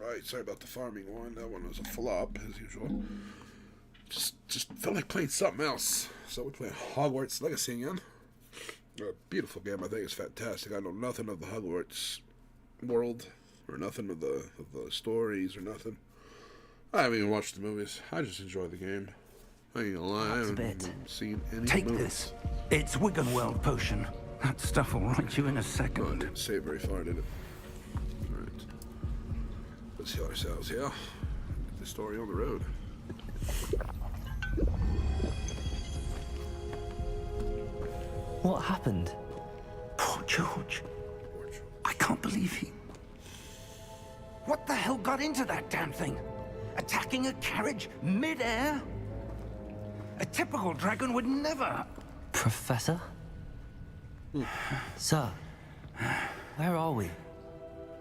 Right, sorry about the farming one. That one was a flop, as usual. Just felt like playing something else. So we're playing Hogwarts Legacy again. A beautiful game, I think it's fantastic. I know nothing of the Hogwarts world, or nothing of the stories, or nothing. I haven't even watched the movies. I just enjoy the game. I ain't gonna lie, I haven't seen any Take movies. this. It's Wiggenweld potion. That stuff will right you in a second. Oh, I didn't save very far, did it? Alright. Let's heal ourselves, yeah? Get the story on the road. What happened? Poor George. I can't believe he... What the hell got into that damn thing? Attacking a carriage mid-air? A typical dragon would never... Professor? Sir, where are we?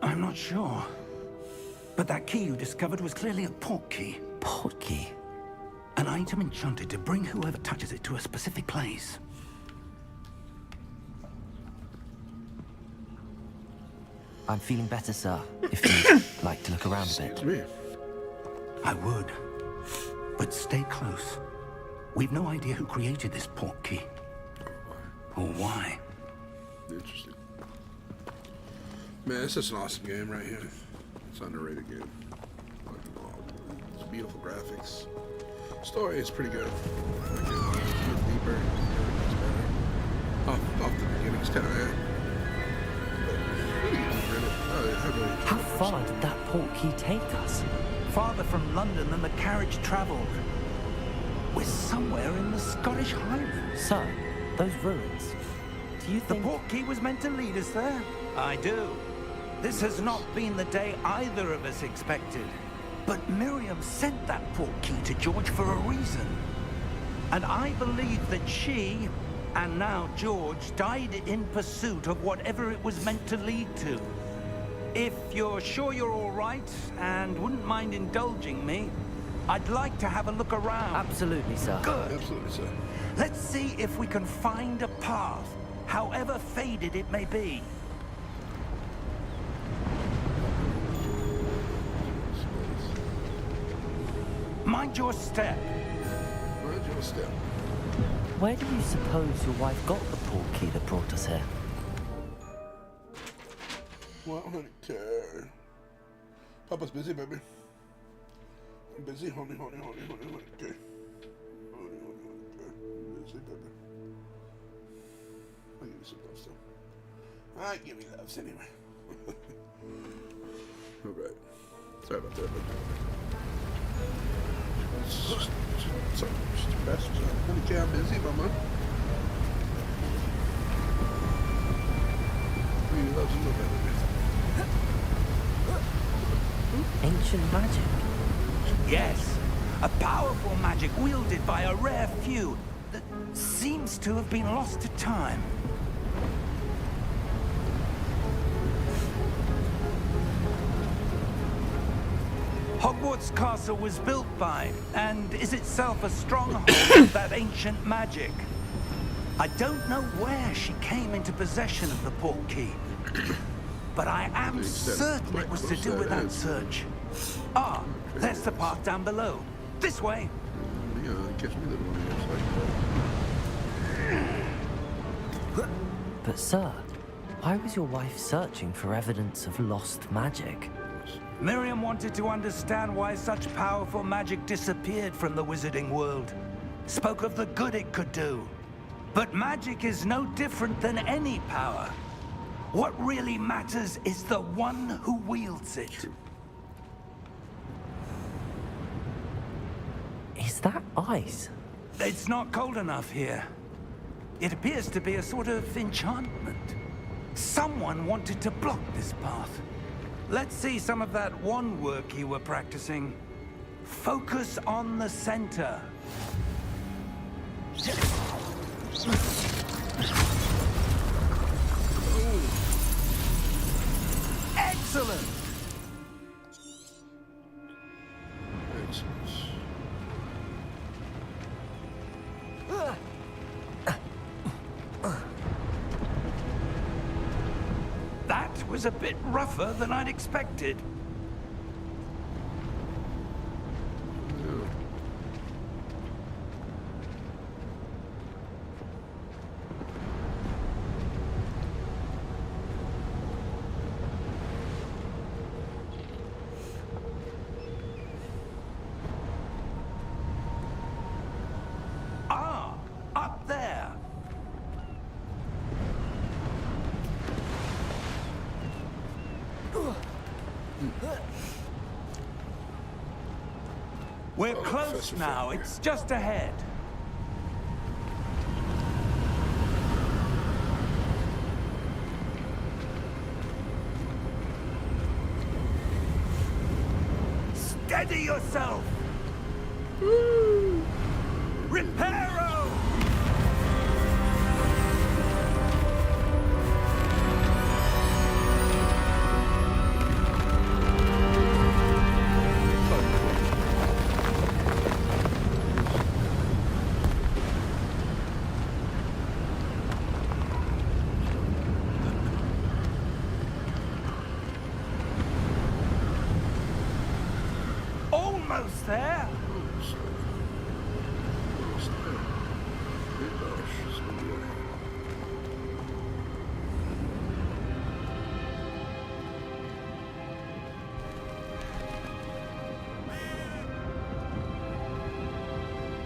I'm not sure. But that key you discovered was clearly a port key. Port key? An item enchanted to bring whoever touches it to a specific place. I'm feeling better, sir. If you'd like to look around a bit. Excuse me. I would. But stay close. We've no idea who created this port key. Or why. Interesting. Man, this is an awesome game right here. It's an underrated game. It's beautiful graphics. Story is pretty good. Like it gets deeper, it gets better. Off the beginning's kind of How far did that port key take us? Farther from London than the carriage traveled. We're somewhere in the Scottish Highlands. Sir, those ruins. Do you The think... port key was meant to lead us there? I do. This has not been the day either of us expected. But Miriam sent that port key to George for a reason. And I believe that she, and now George, died in pursuit of whatever it was meant to lead to. If you're sure you're all right, and wouldn't mind indulging me, I'd like to have a look around. Absolutely, sir. Good. Absolutely, sir. Let's see if we can find a path, however faded it may be. Mind your step. Mind your step. Where do you suppose your wife got the port key that brought us here? Well, honey, care. Papa's busy, baby. I'm busy, honey. Okay. Honey, okay. I'm busy, baby. I'll give you some love, still. I give you loves anyway. Alright. Sorry about that, but... Sorry, just a bastard. Honey, okay, I'm busy, mama. I give you loves a little bit, baby. Ancient magic? Yes, a powerful magic wielded by a rare few that seems to have been lost to time. Hogwarts Castle was built by, and is itself a stronghold of that ancient magic. I don't know where she came into possession of the port key, but I am certain it was to do with that search. Ah, there's the path down below. This way. Yeah, catch me little one. But sir, why was your wife searching for evidence of lost magic? Miriam wanted to understand why such powerful magic disappeared from the wizarding world. Spoke of the good it could do. But magic is no different than any power. What really matters is the one who wields it. Is that ice? It's not cold enough here. It appears to be a sort of enchantment. Someone wanted to block this path. Let's see some of that wand work you were practicing. Focus on the center. Excellent! That was a bit rougher than I'd expected. We're Oh, close Professor now. Fenrir. It's just ahead. Steady yourself! Reparo! Almost there.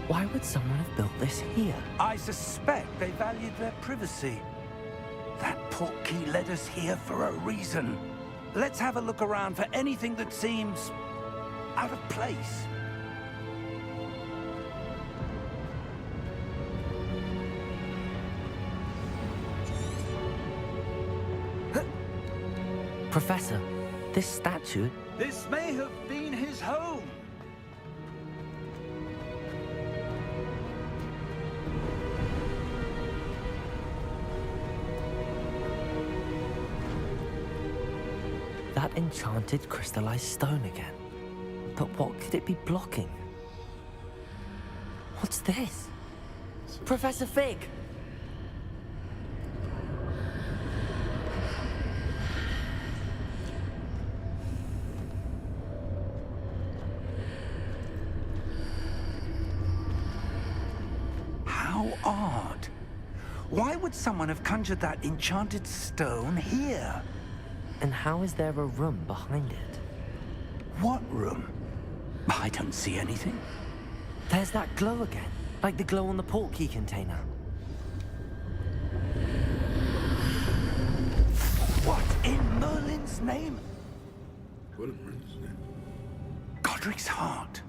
Why would someone have built this here? I suspect they valued their privacy. That portkey led us here for a reason. Let's have a look around for anything that seems out of place. Professor, this statue... This may have been his home. That enchanted crystallized stone again. But what could it be blocking? What's this? Professor Fig! How odd. Why would someone have conjured that enchanted stone here? And how is there a room behind it? What room? I don't see anything. There's that glow again, like the glow on the portkey container. What in Merlin's name? What a man's name. Godric's heart.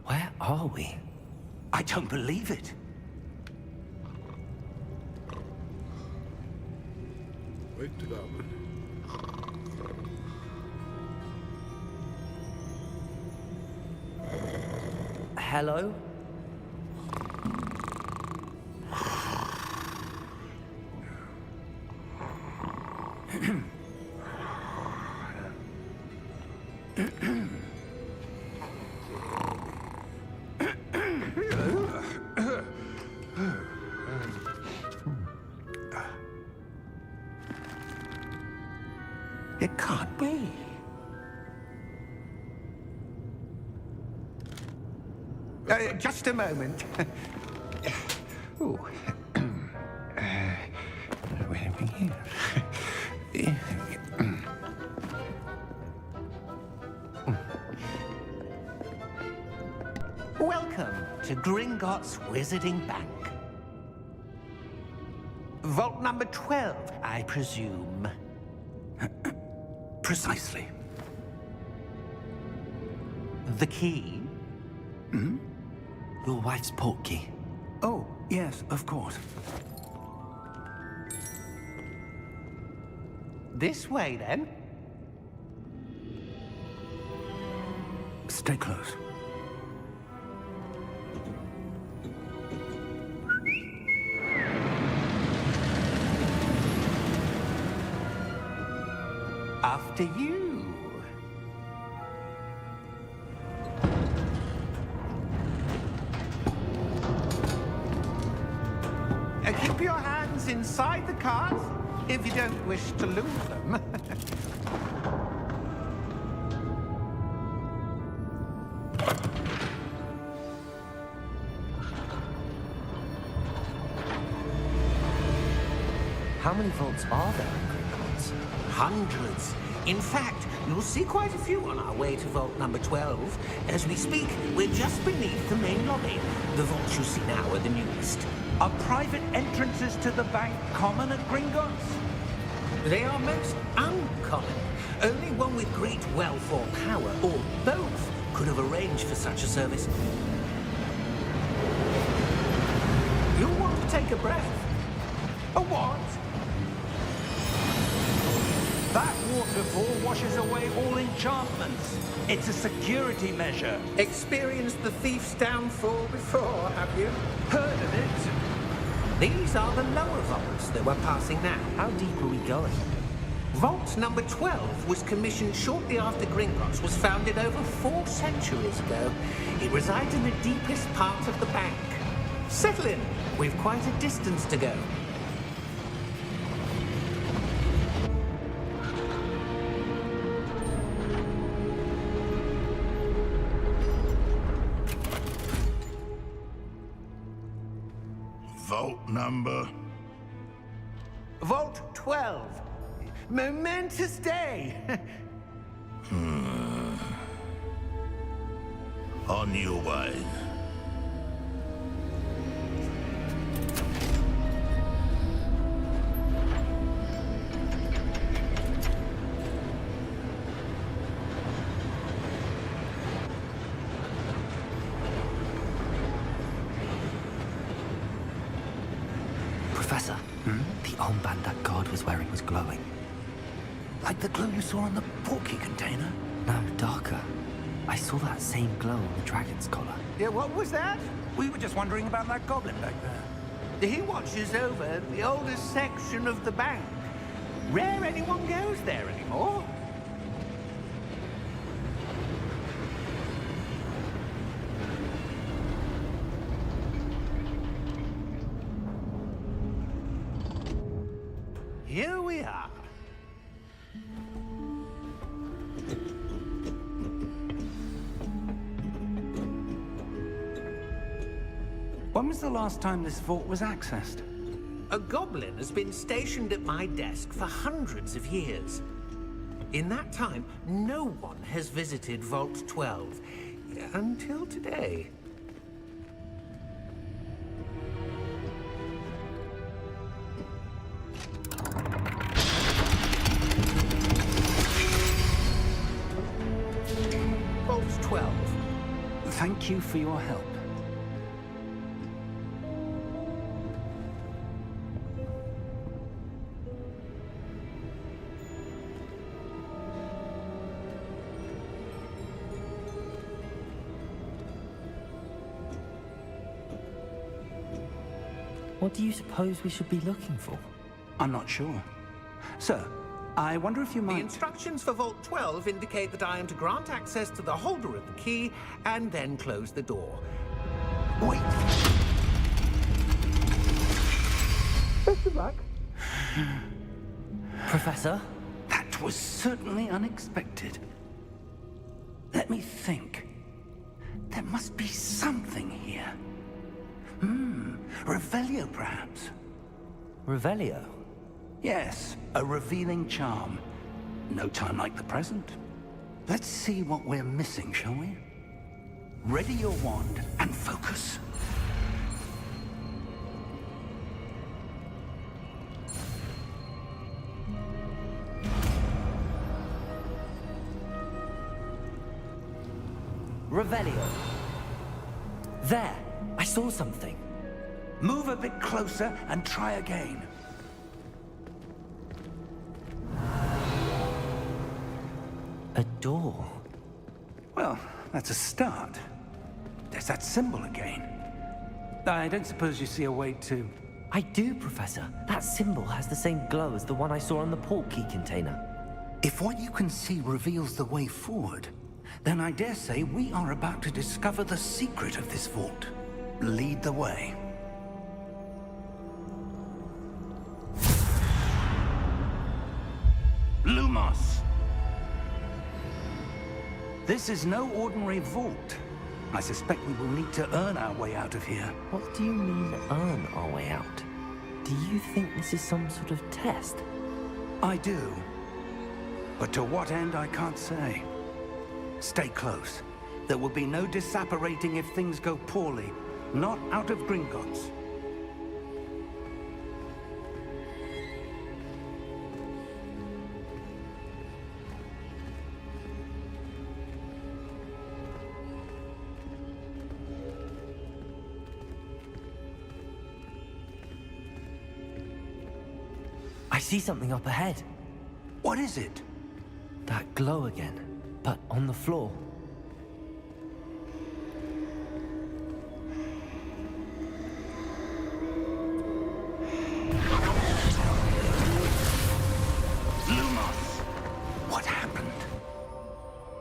Where are we? I don't believe it. Wait to Goblin. Hello? It can't be. Just a moment. Ooh. Where are we here? Welcome to Gringotts Wizarding Bank. Vault number 12, I presume. Precisely. The key? Your wife's portkey. Oh, yes, of course. This way, then. Stay close. After you. Keep your hands inside the cart if you don't wish to lose them. How many vaults are there in Gringotts? Hundreds. In fact, you'll see quite a few on our way to vault number 12. As we speak, we're just beneath the main lobby. The vaults you see now are the newest. Are private entrances to the bank common at Gringotts? They are most uncommon. Only one with great wealth or power, or both, could have arranged for such a service. You'll want to take a breath. A what? That waterfall washes away all enchantments. It's a security measure. Experienced the thief's downfall before, have you? Heard of it? These are the lower vaults that we're passing now. How deep are we going? Vault number 12 was commissioned shortly after Gringotts was founded over 4 centuries ago. It resides in the deepest part of the bank. Settle in. We've quite a distance to go. Vault number? Vault 12. Momentous day. On your way. Professor, the armband that guard was wearing was glowing. Like the glow you saw on the porky container? No, darker. I saw that same glow on the dragon's collar. Yeah, what was that? We were just wondering about that goblin back there. He watches over the oldest section of the bank. Rare anyone goes there anymore. Here we are. When was the last time this vault was accessed? A goblin has been stationed at my desk for hundreds of years. In that time, no one has visited Vault 12. Until today. Vault 12. Thank you for your help. What do you suppose we should be looking for? I'm not sure. Sir, I wonder if you The might... instructions for Vault 12 indicate that I am to grant access to the holder of the key and then close the door. Wait! Best of luck. Professor? That was certainly unexpected. Let me think. There must be something here. Revelio, perhaps? Revelio? Yes, a revealing charm. No time like the present. Let's see what we're missing, shall we? Ready your wand and focus. Revelio. There! I saw something. Move a bit closer and try again. A door. Well, that's a start. There's that symbol again. I don't suppose you see a way to... I do, Professor. That symbol has the same glow as the one I saw on the port key container. If what you can see reveals the way forward, then I dare say we are about to discover the secret of this vault. Lead the way. Lumos! This is no ordinary vault. I suspect we will need to earn our way out of here. What do you mean, earn our way out? Do you think this is some sort of test? I do. But to what end, I can't say. Stay close. There will be no disapparating if things go poorly. Not out of Gringotts. see something up ahead. What is it? That glow again, but on the floor. What happened?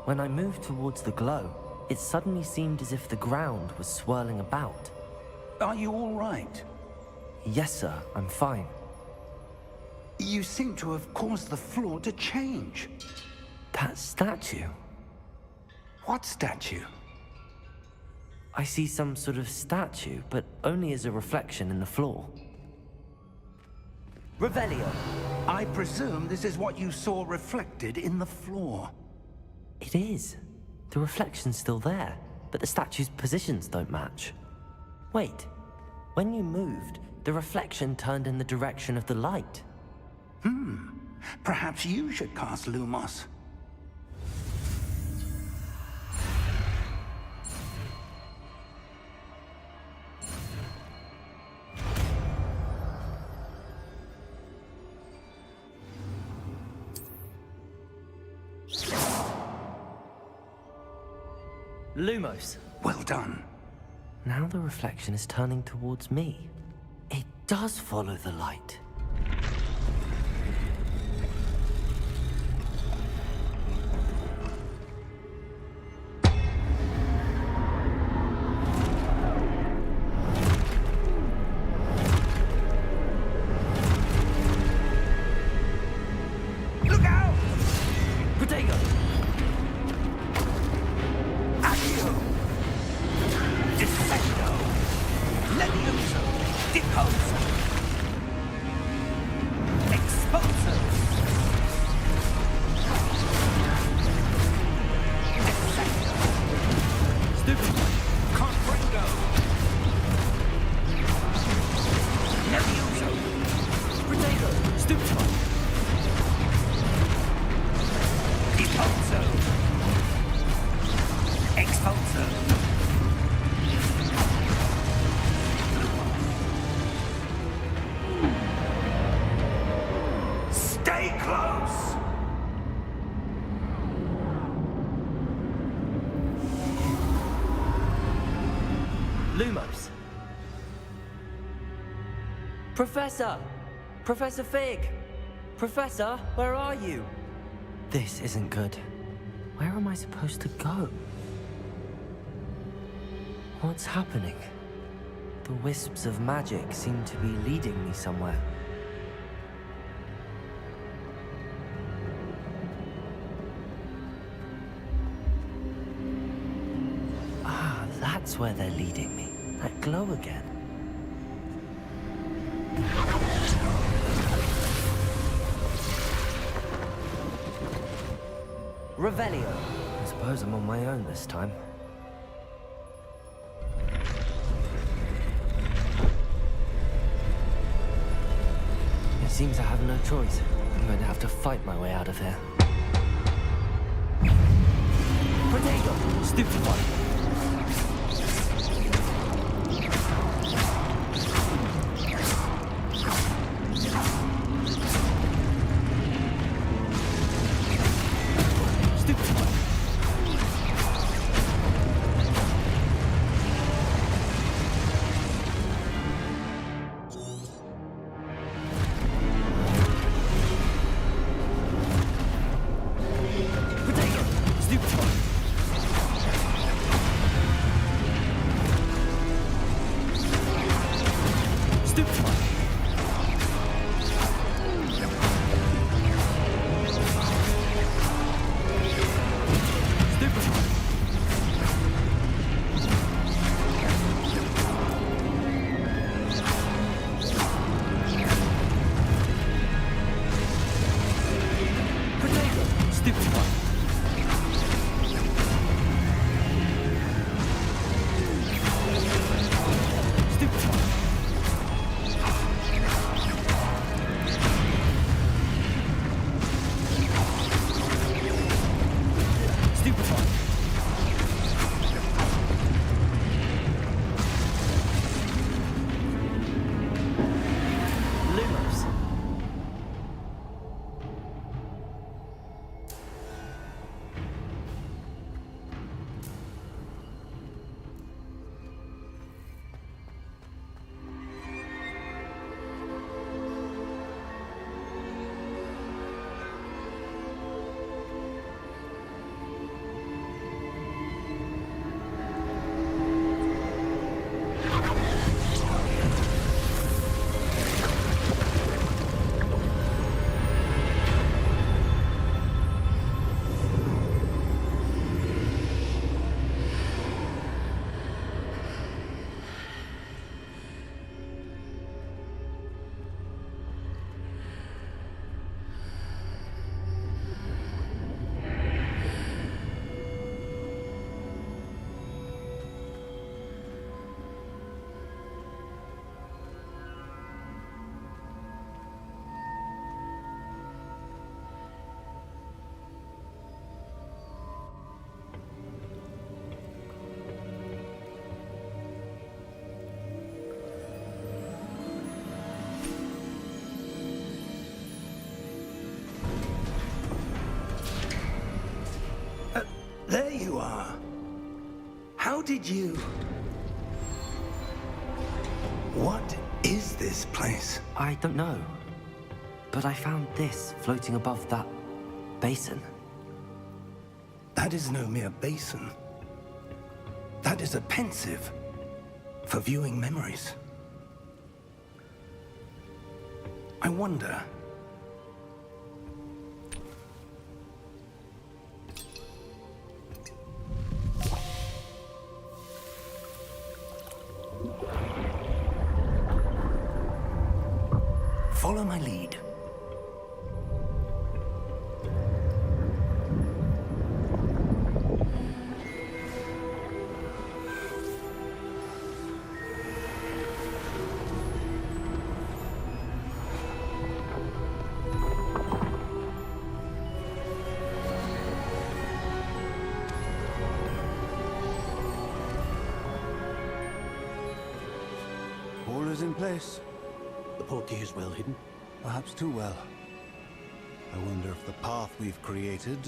When I moved towards the glow, it suddenly seemed as if the ground was swirling about. Are you all right? Yes, sir, I'm fine. You seem to have caused the floor to change. That statue. What statue? I see some sort of statue, but only as a reflection in the floor. Revelio. I presume this is what you saw reflected in the floor. It is. The reflection's still there, but the statue's positions don't match. Wait. When you moved, the reflection turned in the direction of the light. Perhaps you should cast Lumos. Lumos. Well done. Now the reflection is turning towards me. It does follow the light. Look out! Protego! Accio! Descendo! Levioso! Deposo! Exposo! Descendo! Stupid! Comprendo! Levioso! Protego! Stupid! Deposo! Exposo! Stay close! Lumos. Professor! Professor Fig! Professor, where are you? This isn't good. Where am I supposed to go? What's happening? The wisps of magic seem to be leading me somewhere. Ah, that's where they're leading me. That glow again. Revelio. I suppose I'm on my own this time. It seems I have no choice. I'm going to have to fight my way out of here. Protego! Stupid one! There you are. How did you... What is this place? I don't know. But I found this floating above that basin. That is no mere basin. That is a pensive for viewing memories. I wonder... Follow my lead. All is in place. The portkey is well hidden. Perhaps too well. I wonder if the path we've created...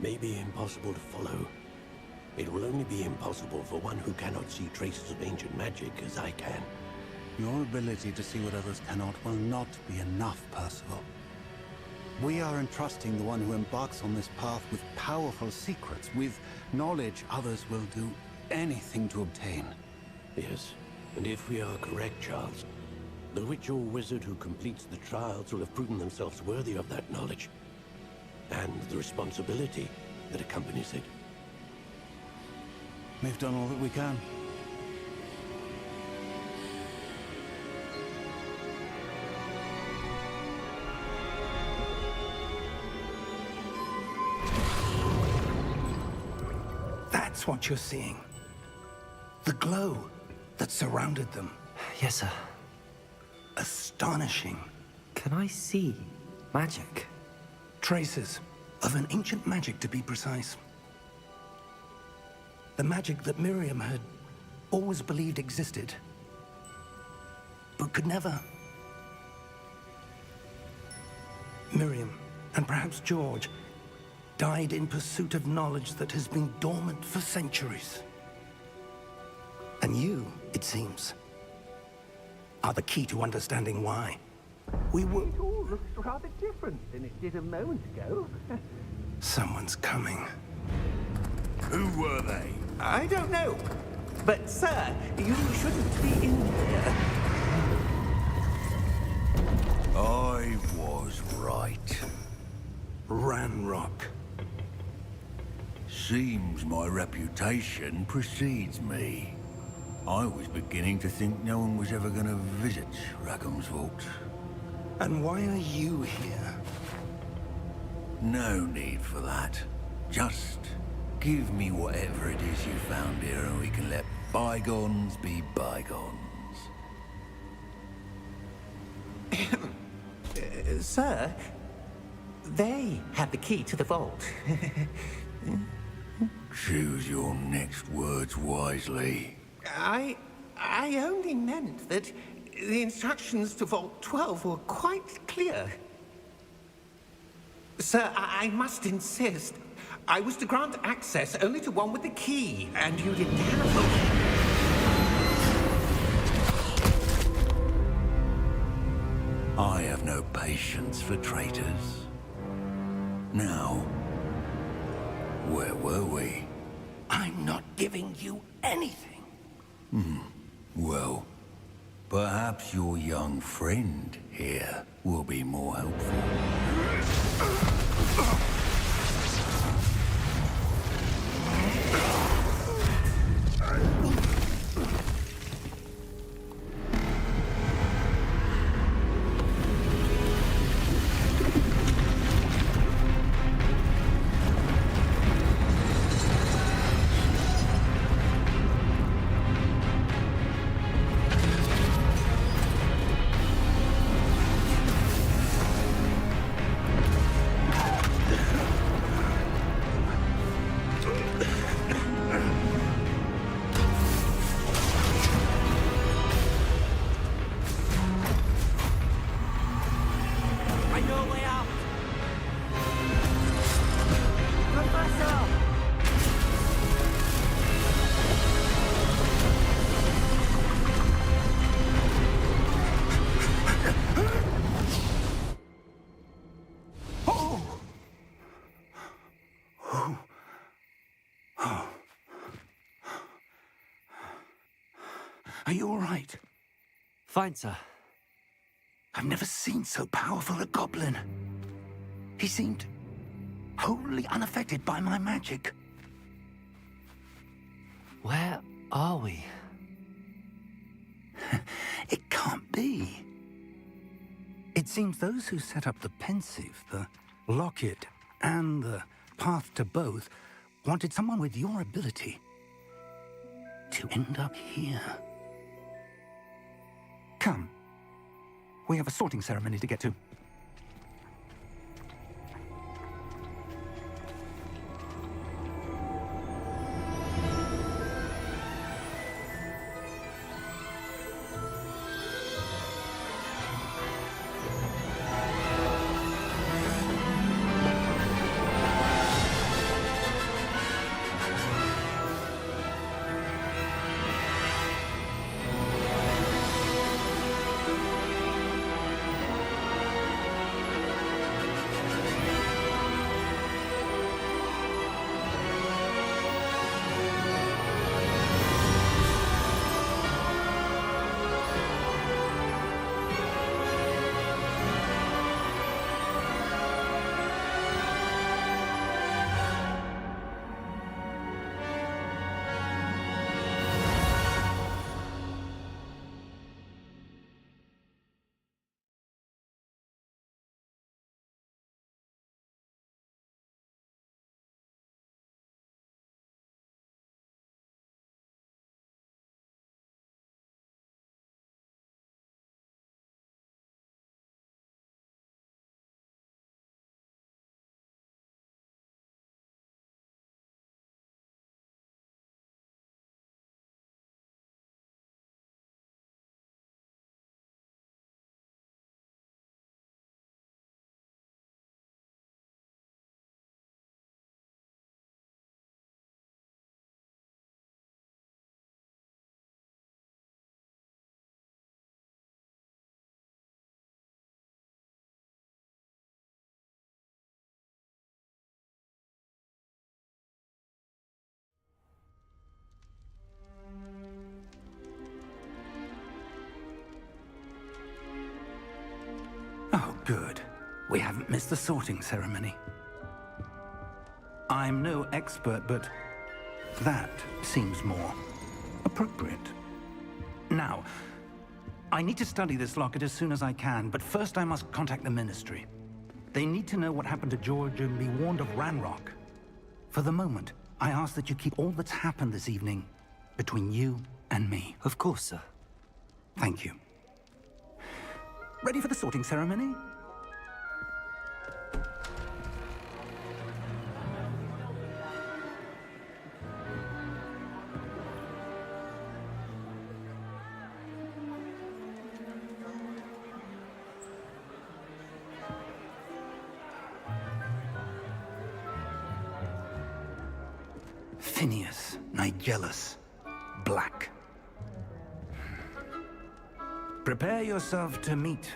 May be impossible to follow. It will only be impossible for one who cannot see traces of ancient magic as I can. Your ability to see what others cannot will not be enough, Percival. We are entrusting the one who embarks on this path with powerful secrets, with knowledge others will do anything to obtain. Yes, and if we are correct, Charles, the witch or wizard who completes the trials will have proven themselves worthy of that knowledge, and the responsibility that accompanies it. We've done all that we can. That's what you're seeing. The glow that surrounded them. Yes, sir. Astonishing. Can I see magic? Traces of an ancient magic, to be precise. The magic that Miriam had always believed existed, but could never. Miriam, and perhaps George, died in pursuit of knowledge that has been dormant for centuries. And you, it seems, are the key to understanding why. We were... It all looks rather different than it did a moment ago. Someone's coming. Who were they? I don't know. But, sir, you shouldn't be in here. I was right. Ranrock. Seems my reputation precedes me. I was beginning to think no one was ever going to visit Rackham's vault. And why are you here? No need for that. Just give me whatever it is you found here and we can let bygones be bygones. Sir, they have the key to the vault. Choose your next words wisely. I only meant that the instructions to Vault 12 were quite clear. Sir, I must insist. I was to grant access only to one with the key, and you didn't have them. I have no patience for traitors. Now, where were we? I'm not giving you anything. Well, perhaps your young friend here will be more helpful. Are you all right? Fine, sir. I've never seen so powerful a goblin. He seemed wholly unaffected by my magic. Where are we? It can't be. It seems those who set up the pensive, the locket, and the path to both wanted someone with your ability to end up here. Come. We have a sorting ceremony to get to. Oh, good. We haven't missed the sorting ceremony. I'm no expert, but that seems more appropriate. Now, I need to study this locket as soon as I can, but first I must contact the Ministry. They need to know what happened to George and be warned of Ranrock. For the moment, I ask that you keep all that's happened this evening between you and me. Of course, sir. Thank you. Ready for the sorting ceremony? Phineas, Nigellus, Black. Prepare yourself to meet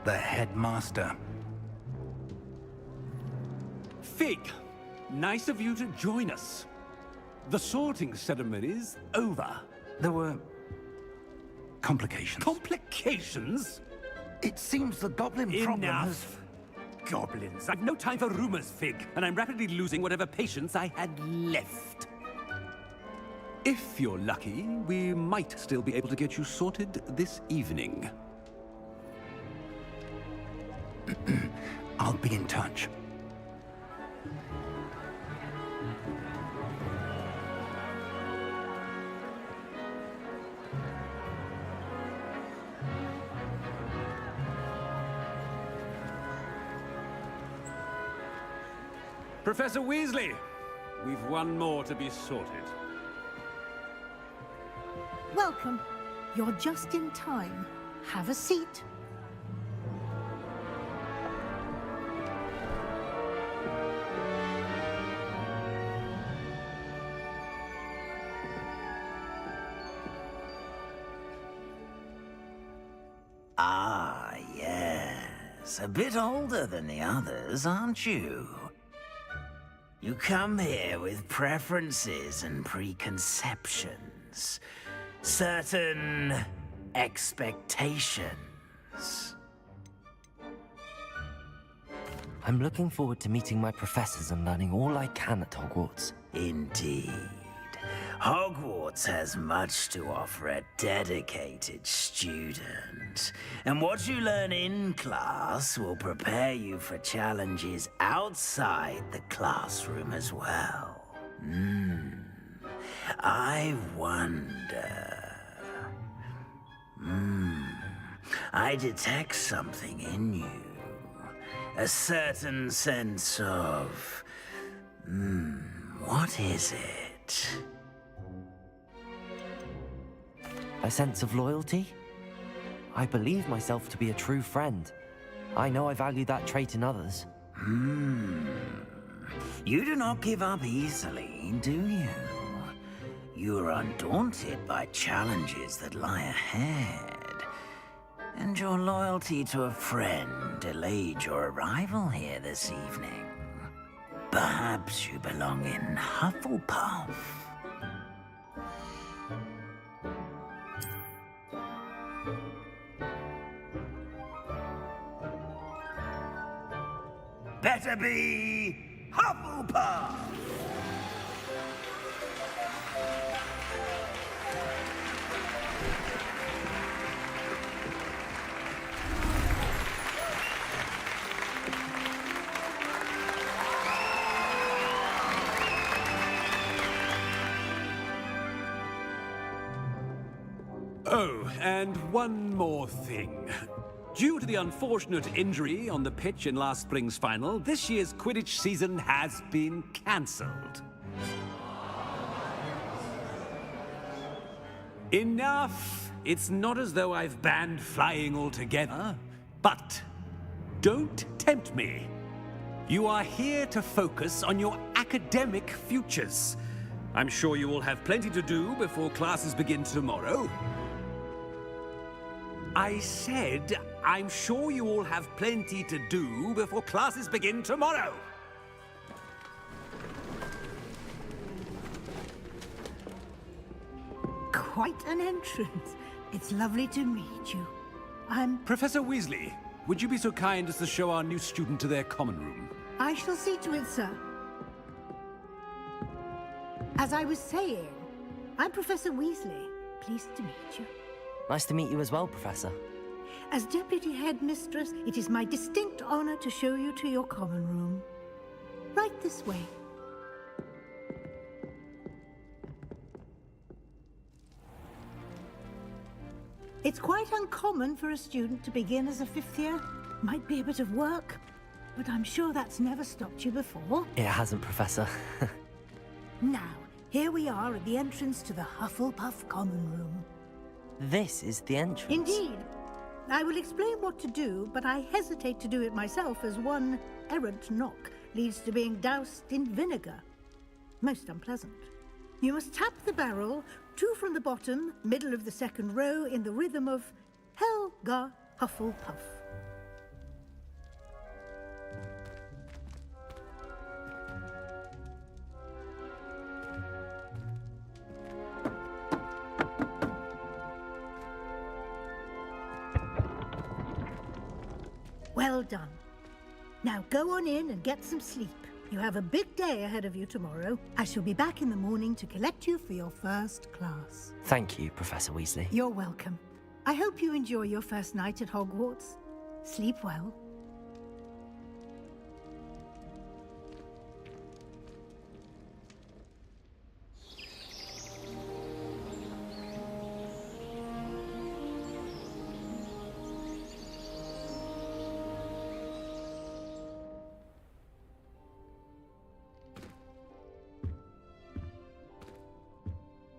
the headmaster. Fig, nice of you to join us. The sorting ceremony's over. There were complications. Complications? It seems the goblin problem has... Enough. Goblins. I've no time for rumors, Fig, and I'm rapidly losing whatever patience I had left. If you're lucky, we might still be able to get you sorted this evening. I'll be in touch. Professor Weasley, we've one more to be sorted. Welcome. You're just in time. Have a seat. Ah, yes. A bit older than the others, aren't you? You come here with preferences and preconceptions. certain expectations. I'm looking forward to meeting my professors and learning all I can at Hogwarts. Indeed. Hogwarts has much to offer a dedicated student. And what you learn in class will prepare you for challenges outside the classroom as well. I wonder... I detect something in you. A certain sense of... what is it? A sense of loyalty? I believe myself to be a true friend. I know I value that trait in others. You do not give up easily, do you? You are undaunted by challenges that lie ahead. And your loyalty to a friend delayed your arrival here this evening. Perhaps you belong in Hufflepuff. Better be Hufflepuff! Oh, and one more thing. Due to the unfortunate injury on the pitch in last spring's final, this year's Quidditch season has been cancelled. Enough! It's not as though I've banned flying altogether, but don't tempt me. You are here to focus on your academic futures. I'm sure you will have plenty to do before classes begin tomorrow. I said, I'm sure you all have plenty to do before classes begin tomorrow. Quite an entrance. It's lovely to meet you. Professor Weasley, would you be so kind as to show our new student to their common room? I shall see to it, sir. As I was saying, I'm Professor Weasley. Pleased to meet you. Nice to meet you as well, Professor. As Deputy Headmistress, it is my distinct honor to show you to your common room. Right this way. It's quite uncommon for a student to begin as a fifth year. Might be a bit of work, but I'm sure that's never stopped you before. It hasn't, Professor. Now, here we are at the entrance to the Hufflepuff common room. This is the entrance. Indeed. I will explain what to do, but I hesitate to do it myself as one errant knock leads to being doused in vinegar. Most unpleasant. You must tap the barrel, 2 from the bottom, middle of the second row, in the rhythm of Helga Hufflepuff. Well done. Now go on in and get some sleep. You have a big day ahead of you tomorrow. I shall be back in the morning to collect you for your first class. Thank you, Professor Weasley. You're welcome. I hope you enjoy your first night at Hogwarts. Sleep well.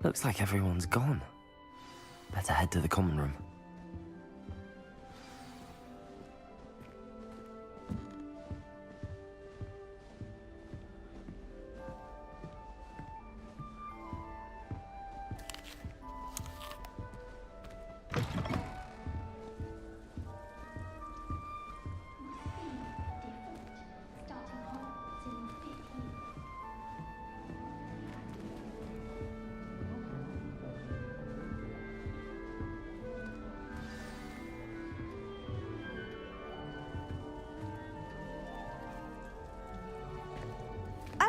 Looks like everyone's gone. Better head to the common room.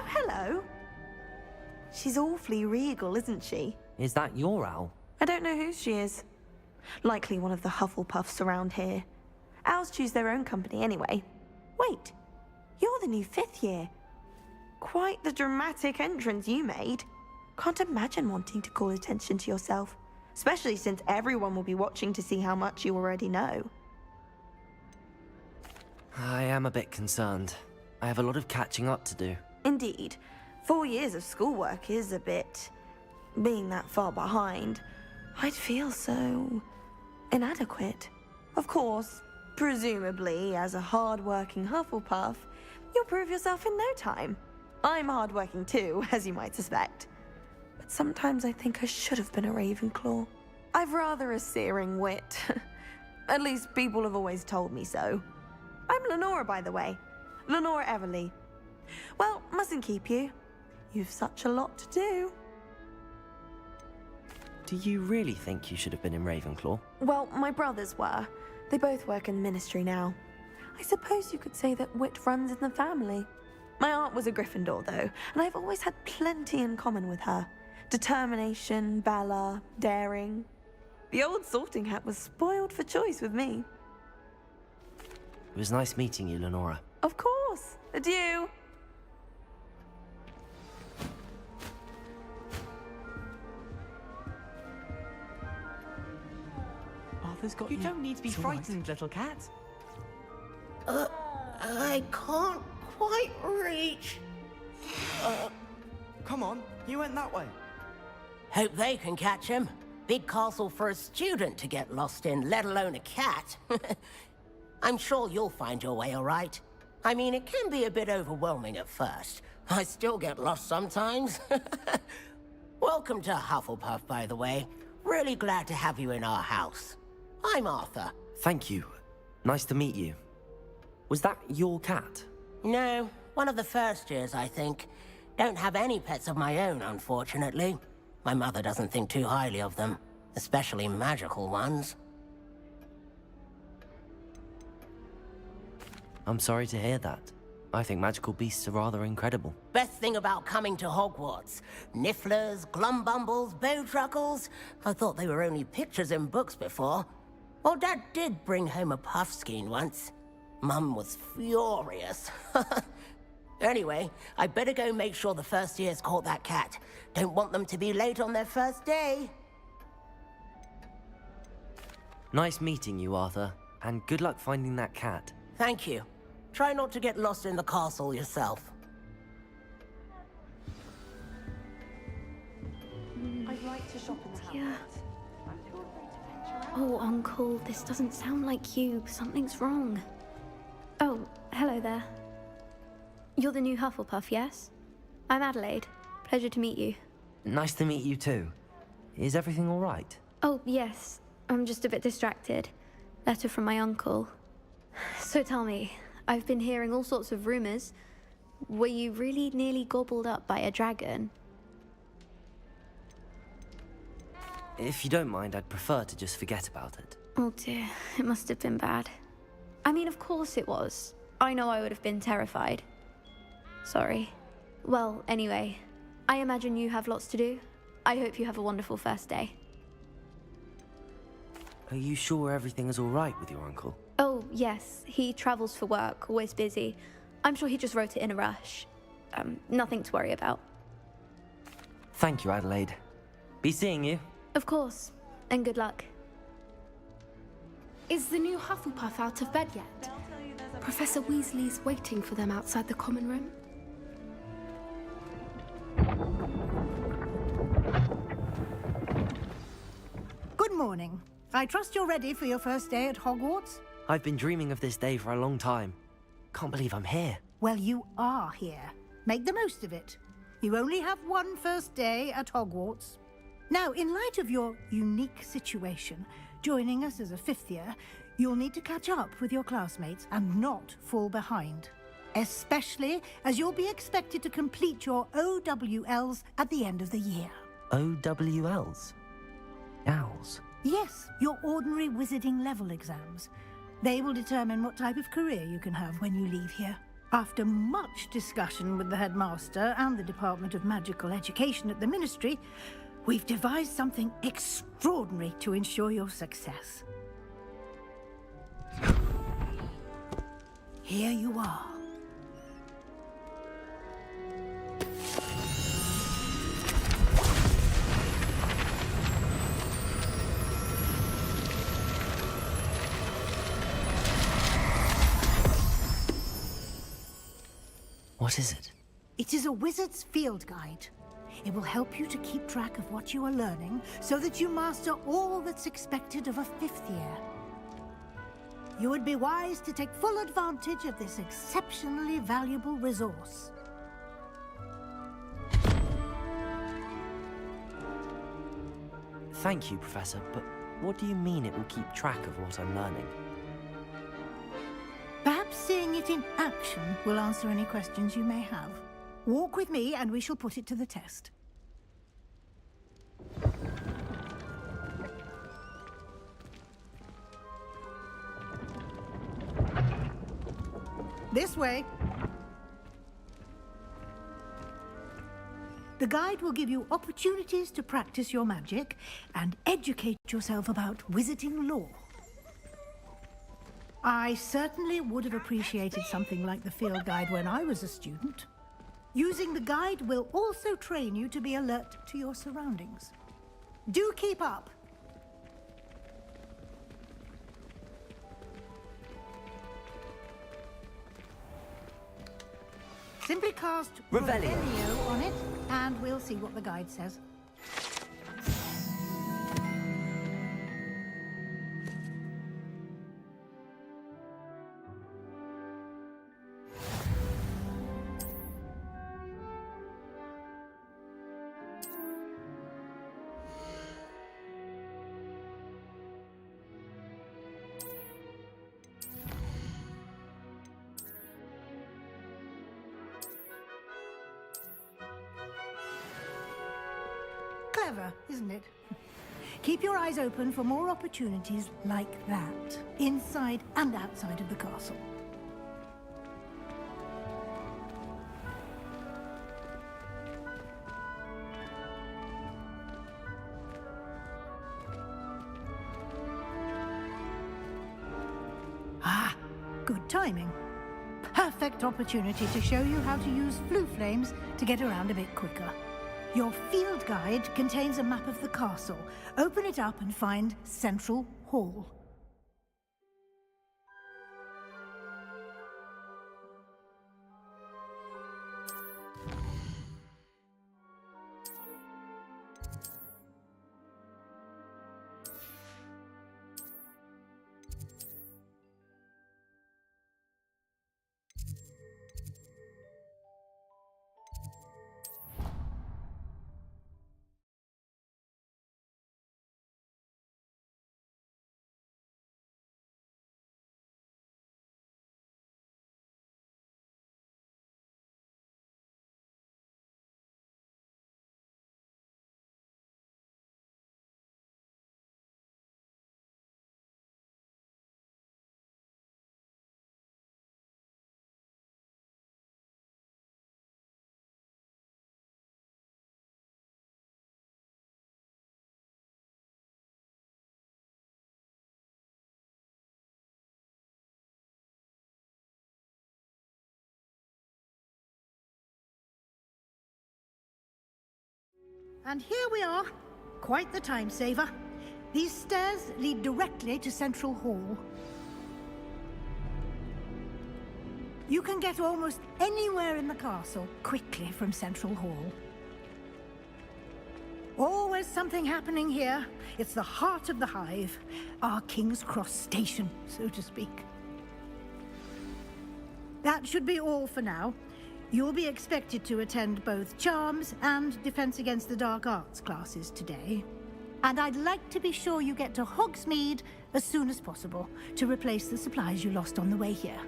hello. She's awfully regal, isn't she? Is that your owl? I don't know who she is. Likely one of the Hufflepuffs around here. Owls choose their own company anyway. Wait, you're the new 5th year. Quite the dramatic entrance you made. Can't imagine wanting to call attention to yourself, especially since everyone will be watching to see how much you already know. I am a bit concerned. I have a lot of catching up to do. Indeed. 4 years of schoolwork is a bit... being that far behind. I'd feel so... inadequate. Of course, presumably, as a hard-working Hufflepuff, you'll prove yourself in no time. I'm hard-working too, as you might suspect. But sometimes I think I should have been a Ravenclaw. I've rather a searing wit. At least people have always told me so. I'm Lenora, by the way. Lenora Everly. Well, mustn't keep you. You've such a lot to do. Do you really think you should have been in Ravenclaw? Well, my brothers were. They both work in the ministry now. I suppose you could say that wit runs in the family. My aunt was a Gryffindor, though, and I've always had plenty in common with her. Determination, valor, daring. The old sorting hat was spoiled for choice with me. It was nice meeting you, Lenora. Of course. Adieu. Arthur's got You don't need to be frightened, little cat. I can't quite reach. Come on, you went that way. Hope they can catch him. Big castle for a student to get lost in, let alone a cat. I'm sure you'll find your way all right. I mean, it can be a bit overwhelming at first. I still get lost sometimes. Welcome to Hufflepuff, by the way. Really glad to have you in our house. I'm Arthur. Thank you. Nice to meet you. Was that your cat? No, one of the first years, I think. Don't have any pets of my own, unfortunately. My mother doesn't think too highly of them, especially magical ones. I'm sorry to hear that. I think magical beasts are rather incredible. Best thing about coming to Hogwarts. Nifflers, glumbumbles, bowtruckles. I thought they were only pictures in books before. Well, Dad did bring home a puffskein once. Mum was furious. Anyway, I better go make sure the first years caught that cat. Don't want them to be late on their first day. Nice meeting you, Arthur. And good luck finding that cat. Thank you. Try not to get lost in the castle yourself. I'd like to shop in the house. Yeah. Oh, Uncle, this doesn't sound like you. Something's wrong. Oh, hello there. You're the new Hufflepuff, yes? I'm Adelaide. Pleasure to meet you. Nice to meet you too. Is everything all right? Oh, yes. I'm just a bit distracted. Letter from my uncle. So tell me, I've been hearing all sorts of rumors. Were you really nearly gobbled up by a dragon? If you don't mind, I'd prefer to just forget about it. Oh dear, it must have been bad. I mean, of course it was. I know I would have been terrified. Sorry. Well, anyway, I imagine you have lots to do. I hope you have a wonderful first day. Are you sure everything is all right with your uncle? Oh, yes. He travels for work, always busy. I'm sure he just wrote it in a rush. Nothing to worry about. Thank you, Adelaide. Be seeing you. Of course. And good luck. Is the new Hufflepuff out of bed yet? Professor Weasley's waiting for them outside the common room. Good morning. I trust you're ready for your first day at Hogwarts? I've been dreaming of this day for a long time. Can't believe I'm here. Well, you are here. Make the most of it. You only have one first day at Hogwarts. Now, in light of your unique situation, joining us as a 5th year, you'll need to catch up with your classmates and not fall behind. Especially as you'll be expected to complete your OWLs at the end of the year. OWLs? Owls? Yes, your ordinary wizarding level exams. They will determine what type of career you can have when you leave here. After much discussion with the headmaster and the Department of Magical Education at the Ministry, we've devised something extraordinary to ensure your success. Here you are. What is it? It is a wizard's field guide. It will help you to keep track of what you are learning so that you master all that's expected of a 5th year. You would be wise to take full advantage of this exceptionally valuable resource. Thank you, Professor, but what do you mean it will keep track of what I'm learning? Perhaps seeing it in action will answer any questions you may have. Walk with me and we shall put it to the test. This way. The guide will give you opportunities to practice your magic and educate yourself about wizarding lore. I certainly would have appreciated something like the field guide when I was a student. Using the guide will also train you to be alert to your surroundings. Do keep up! Simply cast Revelio on it, and we'll see what the guide says. Clever, isn't it? Keep your eyes open for more opportunities like that, inside and outside of the castle. Ah, good timing. Perfect opportunity to show you how to use flue flames to get around a bit quicker. Your field guide contains a map of the castle. Open it up and find Central Hall. And here we are. Quite the time saver. These stairs lead directly to Central Hall. You can get almost anywhere in the castle quickly from Central Hall. Always something happening here. It's the heart of the Hive, our King's Cross station, so to speak. That should be all for now. You'll be expected to attend both Charms and Defense Against the Dark Arts classes today. And I'd like to be sure you get to Hogsmeade as soon as possible to replace the supplies you lost on the way here.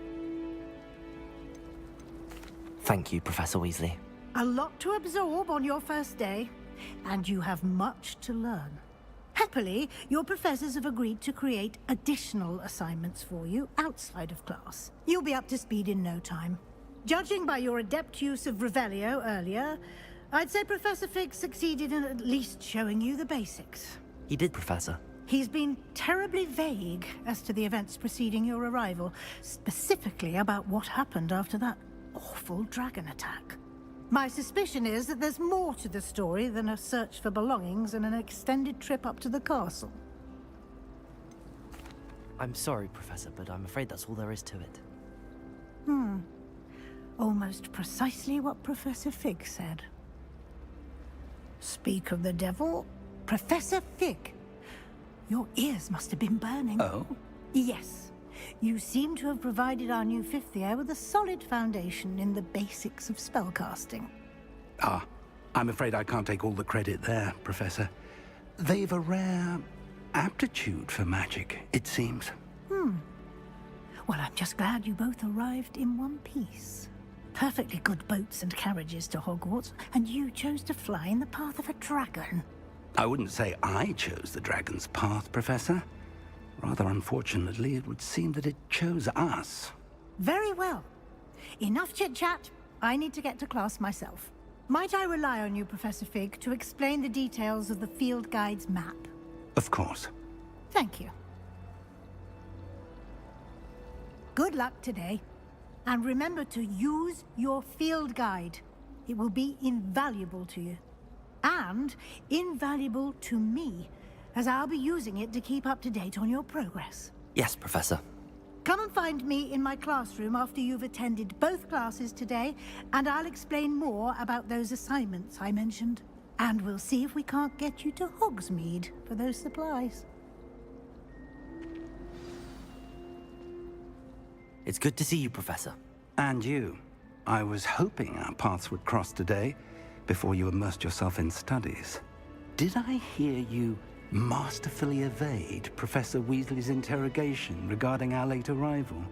Thank you, Professor Weasley. A lot to absorb on your first day, and you have much to learn. Happily, your professors have agreed to create additional assignments for you outside of class. You'll be up to speed in no time. Judging by your adept use of Revelio earlier, I'd say Professor Fig succeeded in at least showing you the basics. He did, Professor. He's been terribly vague as to the events preceding your arrival, specifically about what happened after that awful dragon attack. My suspicion is that there's more to the story than a search for belongings and an extended trip up to the castle. I'm sorry, Professor, but I'm afraid that's all there is to it. Almost precisely what Professor Fig said. Speak of the devil, Professor Fig. Your ears must have been burning. Oh? Yes. You seem to have provided our new fifth year with a solid foundation in the basics of spellcasting. Ah, I'm afraid I can't take all the credit there, Professor. They've a rare aptitude for magic, it seems. Well, I'm just glad you both arrived in one piece. Perfectly good boats and carriages to Hogwarts, and you chose to fly in the path of a dragon. I wouldn't say I chose the dragon's path, Professor. Rather unfortunately, it would seem that it chose us. Very well. Enough chit-chat. I need to get to class myself. Might I rely on you, Professor Fig, to explain the details of the field guide's map? Of course. Thank you. Good luck today. And remember to use your field guide. It will be invaluable to you. And invaluable to me, as I'll be using it to keep up to date on your progress. Yes, Professor. Come and find me in my classroom after you've attended both classes today, and I'll explain more about those assignments I mentioned. And we'll see if we can't get you to Hogsmeade for those supplies. It's good to see you, Professor. And you. I was hoping our paths would cross today, before you immersed yourself in studies. Did I hear you masterfully evade Professor Weasley's interrogation regarding our late arrival?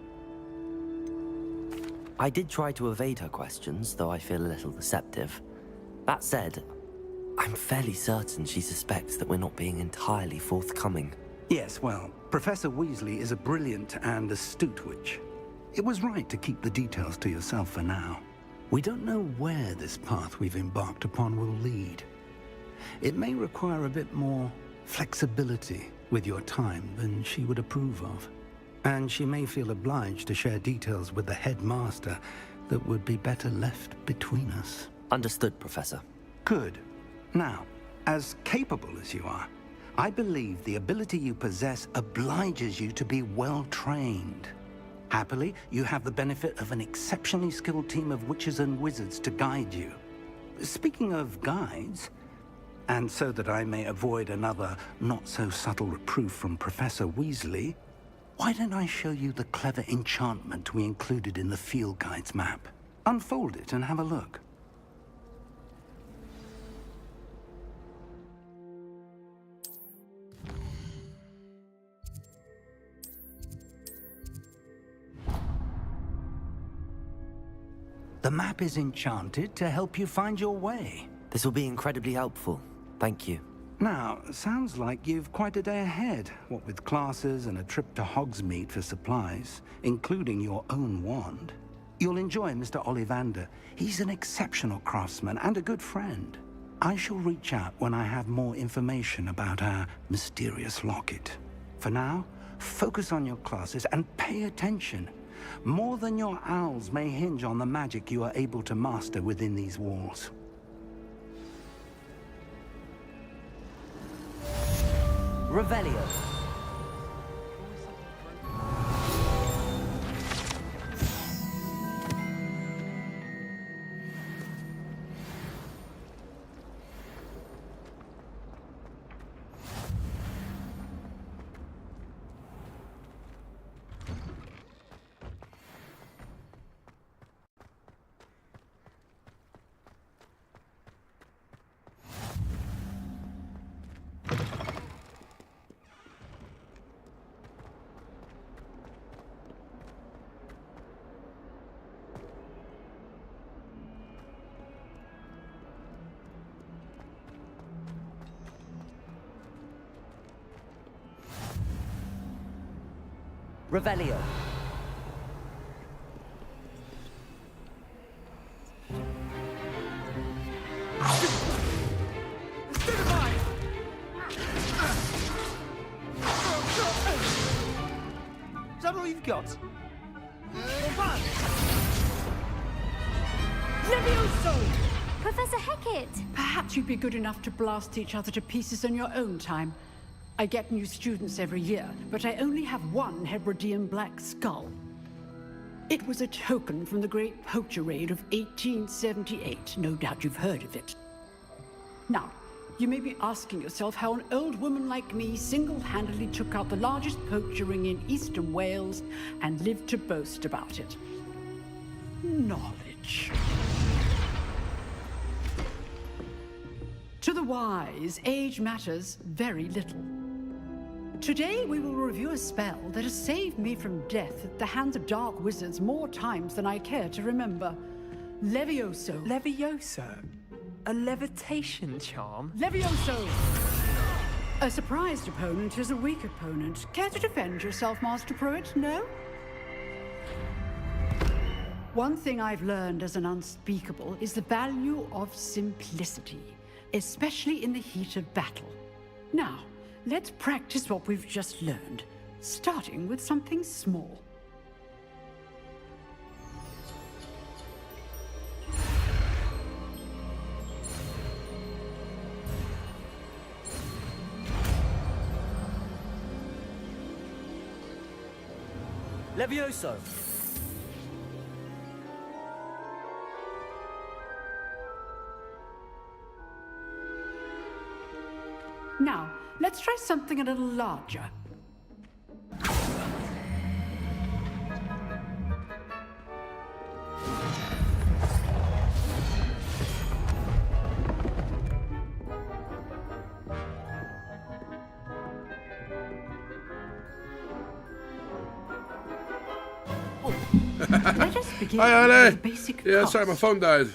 I did try to evade her questions, though I feel a little deceptive. That said, I'm fairly certain she suspects that we're not being entirely forthcoming. Yes, well, Professor Weasley is a brilliant and astute witch. It was right to keep the details to yourself for now. We don't know where this path we've embarked upon will lead. It may require a bit more flexibility with your time than she would approve of. And she may feel obliged to share details with the headmaster that would be better left between us. Understood, Professor. Good. Now, as capable as you are, I believe the ability you possess obliges you to be well trained. Happily, you have the benefit of an exceptionally skilled team of witches and wizards to guide you. Speaking of guides, and so that I may avoid another not-so-subtle reproof from Professor Weasley, why don't I show you the clever enchantment we included in the field guide's map? Unfold it and have a look. The map is enchanted to help you find your way. This will be incredibly helpful. Thank you. Now, sounds like you've quite a day ahead, what with classes and a trip to Hogsmeade for supplies, including your own wand. You'll enjoy Mr. Ollivander. He's an exceptional craftsman and a good friend. I shall reach out when I have more information about our mysterious locket. For now, focus on your classes and pay attention. More than your owls may hinge on the magic you are able to master within these walls. Revelio. Revelio. we've got. Levioso! Professor Hecat! Perhaps you'd be good enough to blast each other to pieces in your own time. I get new students every year, but I only have one Hebridean black skull. It was a token from the Great Poacher Raid of 1878. No doubt you've heard of it. Now, you may be asking yourself how an old woman like me single-handedly took out the largest poacher ring in eastern Wales and lived to boast about it. Knowledge. To the wise, age matters very little. Today we will review a spell that has saved me from death at the hands of dark wizards more times than I care to remember. Levioso. Levioso? A levitation charm? Levioso! A surprised opponent is a weak opponent. Care to defend yourself, Master Pruitt? No? One thing I've learned as an unspeakable is the value of simplicity, especially in the heat of battle. Now, let's practice what we've just learned, starting with something small. Levioso! Now, let's try something a little larger. Let us begin with the basic sorry, my phone died.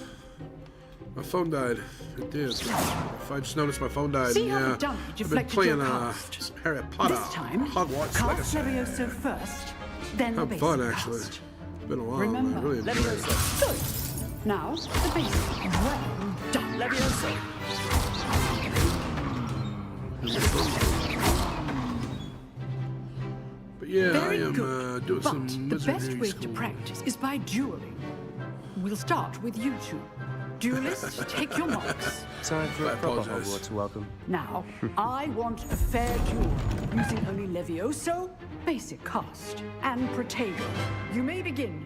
My phone died. It did. If I just noticed my phone died. See how Yeah, the dummy I've been deflected playing your cast. some Harry Potter. This time, Hogwarts cast Legacy. Levioso first, then the Having basic fun, cast. actually. It's been a while. Remember, I really enjoyed it. Good. Now, the basic. Well done. Levioso! But yeah, Very I am good. doing But some the best wizardry way to school. practice is by dueling. We'll start with you two. Duelists, take your marks. Time for a proper Hogwarts welcome. Now, I want a fair duel, using only Levioso, basic cast, and Protego. You may begin.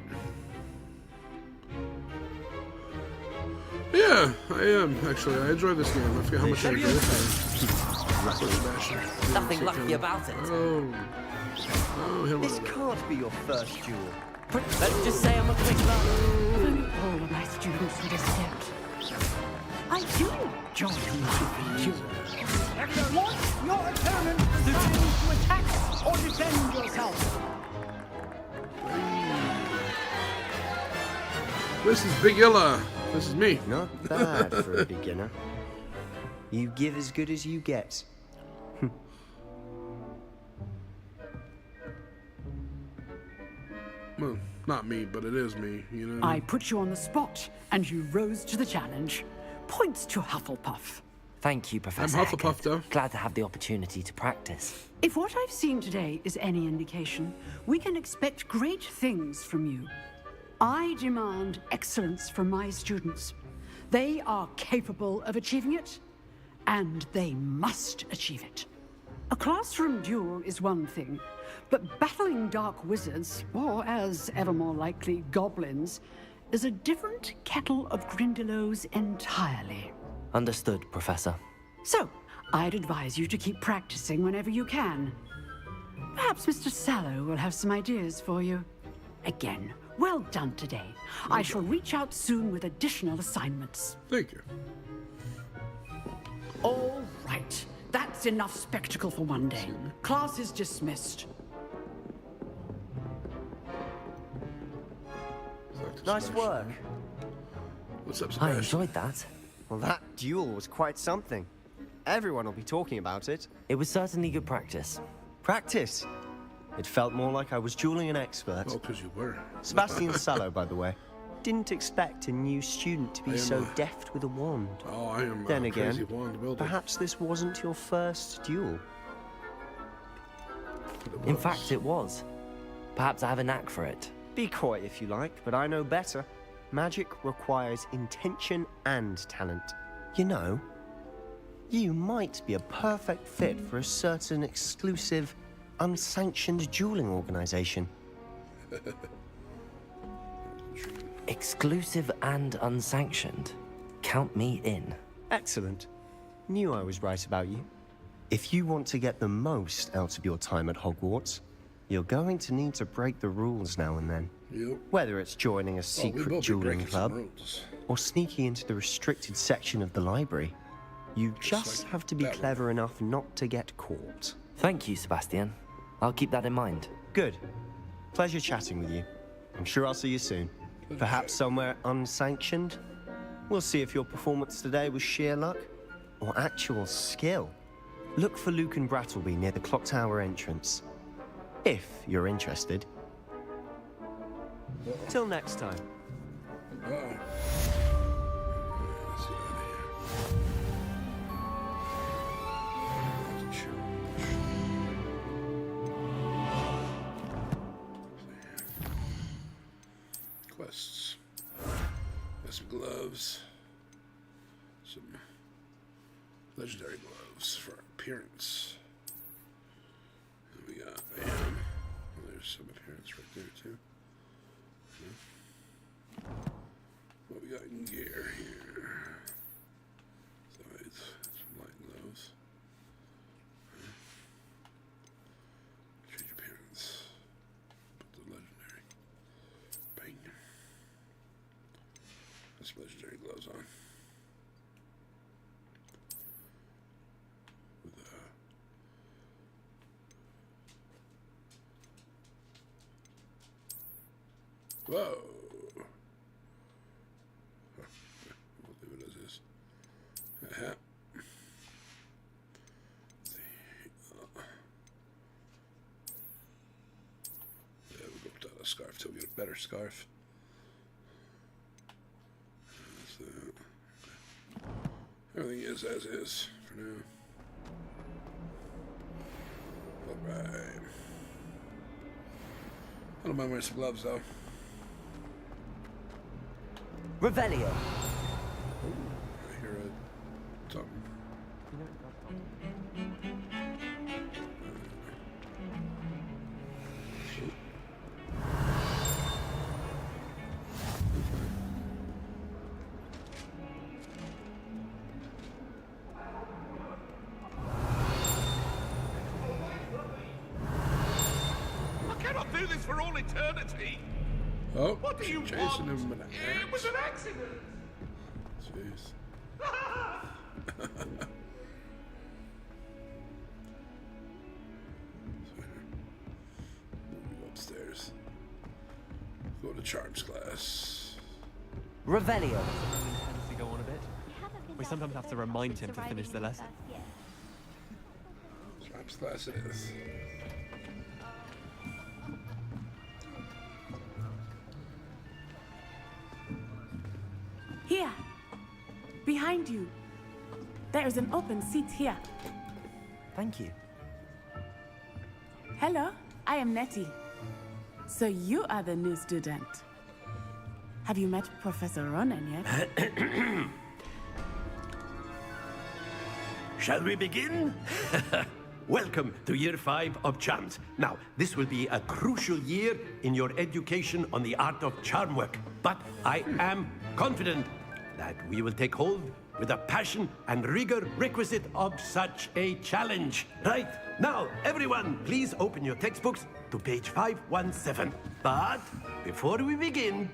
Yeah, I am, actually. I enjoy this game. I forget how much I enjoy this game. Nothing lucky about it. Oh, hit This one. can't be your first duel. Let's just say I'm a quick learner. If only all of my students would accept. I do enjoy my duel. Want your opponent designed to attack or defend yourself? This is Big Illa. This is me. Not bad for a beginner. You give as good as you get. Well, not me, but it is me, you know? I put you on the spot, and you rose to the challenge. Points to Hufflepuff. Thank you, Professor I'm Hufflepuff, Hecat. though. Glad to have the opportunity to practice. If what I've seen today is any indication, we can expect great things from you. I demand excellence from my students. They are capable of achieving it, and they must achieve it. A classroom duel is one thing, but battling dark wizards, or as ever more likely, goblins, is a different kettle of Grindylows entirely. Understood, Professor. So, I'd advise you to keep practicing whenever you can. Perhaps Mr. Sallow will have some ideas for you. Again, well done today. I shall reach out soon with additional assignments. Thank you. All right. That's enough spectacle for one day. Class is dismissed. Nice work. What's up, I Sebastian? enjoyed that. Well, that duel was quite something. Everyone will be talking about it. It was certainly good practice. Practice? It felt more like I was dueling an expert. Oh, because you were. Sebastian Sallow, by the way. Didn't expect a new student to I be am so a- deft with a wand. Oh, I am Then a crazy again, wand builder. perhaps this wasn't your first duel. In fact, it was. Perhaps I have a knack for it. Be coy if you like, but I know better. Magic requires intention and talent. You know, you might be a perfect fit for a certain exclusive, unsanctioned dueling organization. Exclusive and unsanctioned? Count me in. Excellent. Knew I was right about you. If you want to get the most out of your time at Hogwarts, you're going to need to break the rules now and then. Yep. Whether it's joining a secret dueling club or sneaking into the restricted section of the library, you just have to be clever enough not to get caught. Thank you, Sebastian. I'll keep that in mind. Good. Pleasure chatting with you. I'm sure I'll see you soon. Perhaps somewhere unsanctioned? We'll see if your performance today was sheer luck or actual skill. Look for Luke and Brattleby near the clock tower entrance. If you're interested. Till next time. Quests. Got some gloves. Some legendary gloves for appearance. And we got bam. Well, there's some appearance right there too. What we got in gear here? So it's some light gloves. Change appearance. Put the legendary. Bang. That's legendary gloves on. With whoa. We'll leave it as is. Yeah, we'll go without a scarf till we get a better scarf. Everything is as is for now. Alright. I don't mind wearing some gloves though. Revelio. I hear something. I cannot do this for all eternity. Oh, what do you chasing want? him with an axe. It was an accident. Jeez. We'll go upstairs. Go to Charms class. Revelio. To go on a bit. We sometimes have to remind him to finish the lesson. Charms class it is. Here, behind you. There is an open seat here. Thank you. Hello, I am Nettie. So you are the new student. Have you met Professor Ronan yet? Shall we begin? Welcome to Year 5 of Charms. Now, this will be a crucial year in your education on the art of charm work. But I am confident that we will take hold with the passion and rigor requisite of such a challenge. Right, now, everyone, please open your textbooks to page 517. But before we begin,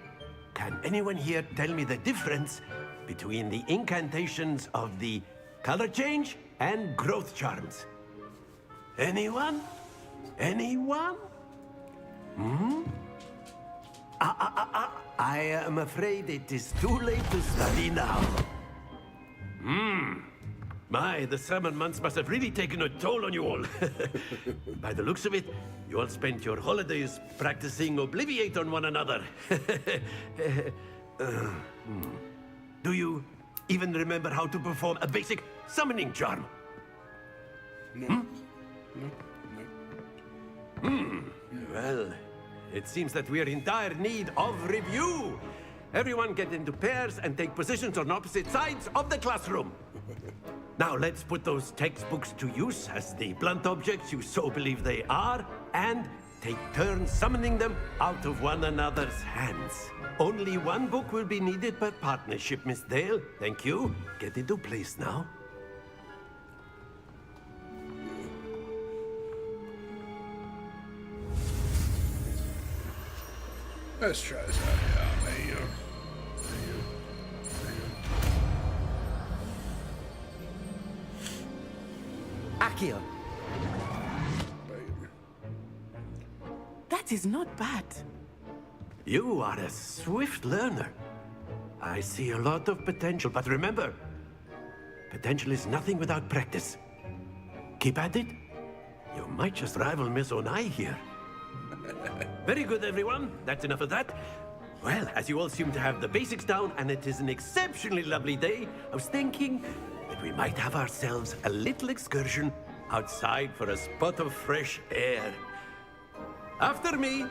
can anyone here tell me the difference between the incantations of the color change and growth charms? Anyone? Anyone? I am afraid it is too late to study now. My, the summer months must have really taken a toll on you all. By the looks of it, you all spent your holidays practicing Obliviate on one another. Do you even remember how to perform a basic summoning charm? No. Well, It seems that we are in dire need of review. Everyone get into pairs and take positions on opposite sides of the classroom. Now let's put those textbooks to use as the blunt objects you so believe they are, and take turns summoning them out of one another's hands. Only one book will be needed per partnership, Miss Dale. Thank you. Get into place now. Let's try this out. Yeah, there you go. Accio. That is not bad. You are a swift learner. I see a lot of potential, but remember, potential is nothing without practice. Keep at it. You might just rival Miss Onai here. Very good, everyone. That's enough of that. Well, as you all seem to have the basics down, and it is an exceptionally lovely day, I was thinking that we might have ourselves a little excursion outside for a spot of fresh air. After me.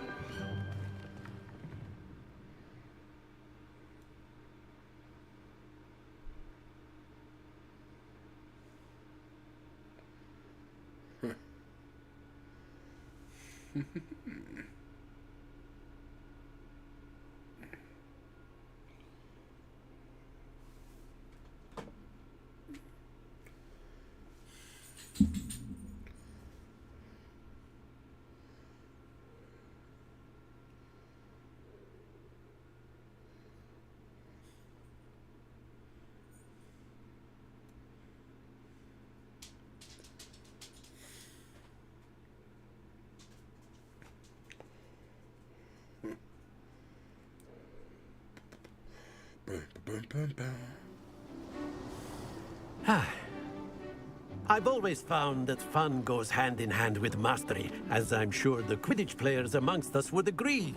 I've always found that fun goes hand in hand with mastery, as I'm sure the Quidditch players amongst us would agree.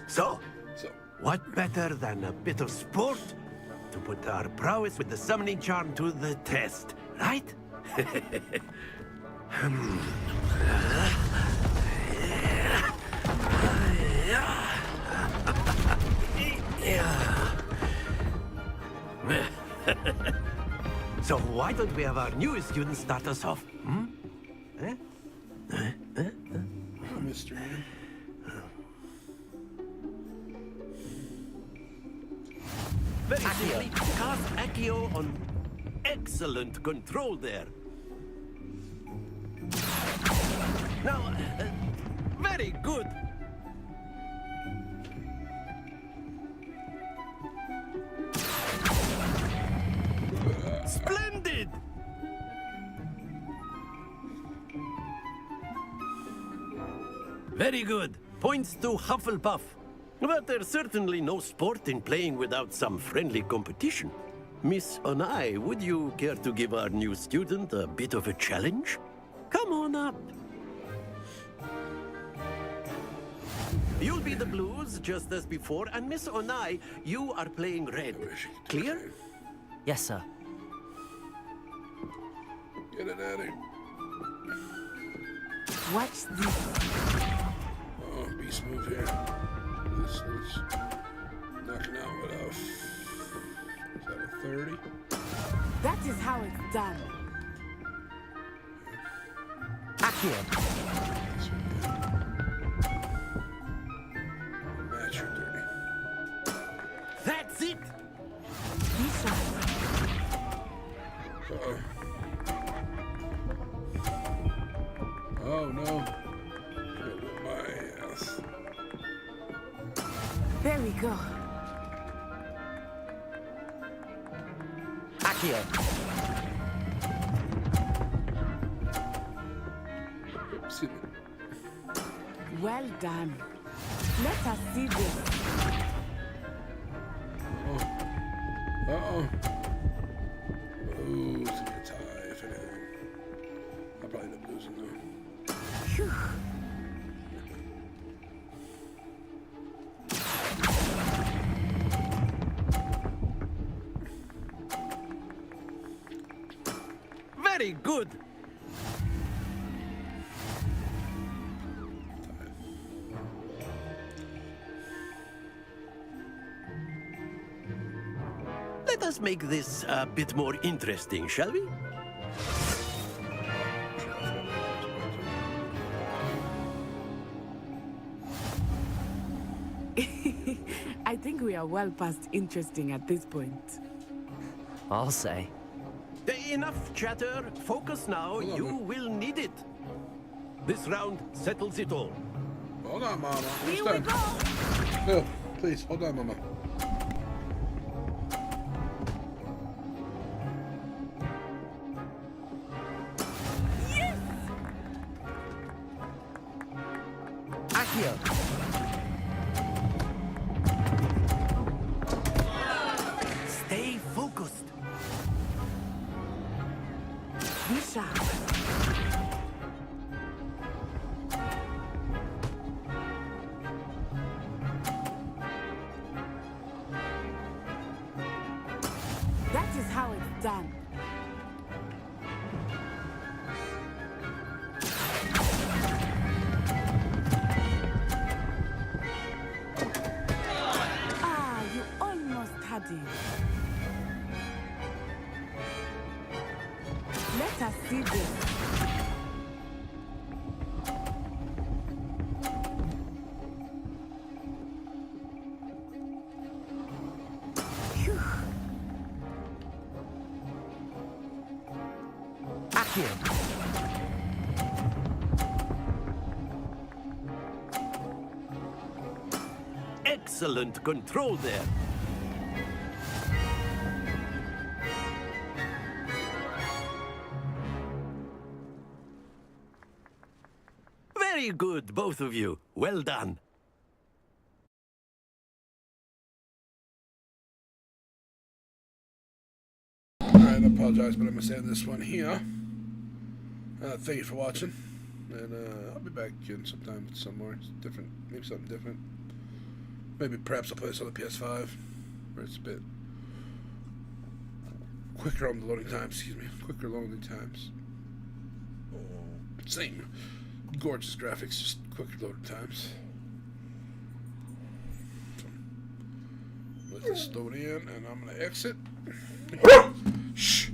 So, what better than a bit of sport to put our prowess with the summoning charm to the test, right? So why don't we have our newest student start us off? Mystery. Very simply, cast Accio on excellent control there. Now, very good. Splendid! Very good. Points to Hufflepuff. But there's certainly no sport in playing without some friendly competition. Miss Onai, would you care to give our new student a bit of a challenge? Come on up. You'll be the blues, just as before, and Miss Onai, you are playing red. Clear? Yes, sir. Get it out of here. Watch this. Oh, beast move here. This is knocking out with a... Is that a 30? That is how it's done. Accio. Match your 30. That's it! Uh-oh. Oh no. Whip my ass. There we go. Accio. Excuse me. Well done. Let us see this. Uh-oh. Ooh, it's gonna be a tie, if anything. I'll probably end up losing though. Phew. Very good. Let us make this a bit more interesting, shall we? I think we are well past interesting at this point. I'll say. Enough chatter. Focus now. You will need it. This round settles it all. Hold on, Mama. Here we go. No, please, hold on, Mama. Yes! Accio. Stay focused. Be sharp. That is how it's done. Ah, you almost had it. Let us see this. Phew. Accio. Excellent control there. Very good, both of you. Well done. Alright, I apologize, but I'm going to end this one here. Thank you for watching. And I'll be back again sometime somewhere. Different, maybe something different. Maybe perhaps I'll play this on the PS5, where it's a bit quicker on the loading times, excuse me. Quicker loading times. Same gorgeous graphics, just quicker loading times. So, let this load in, and I'm going to exit. Shh!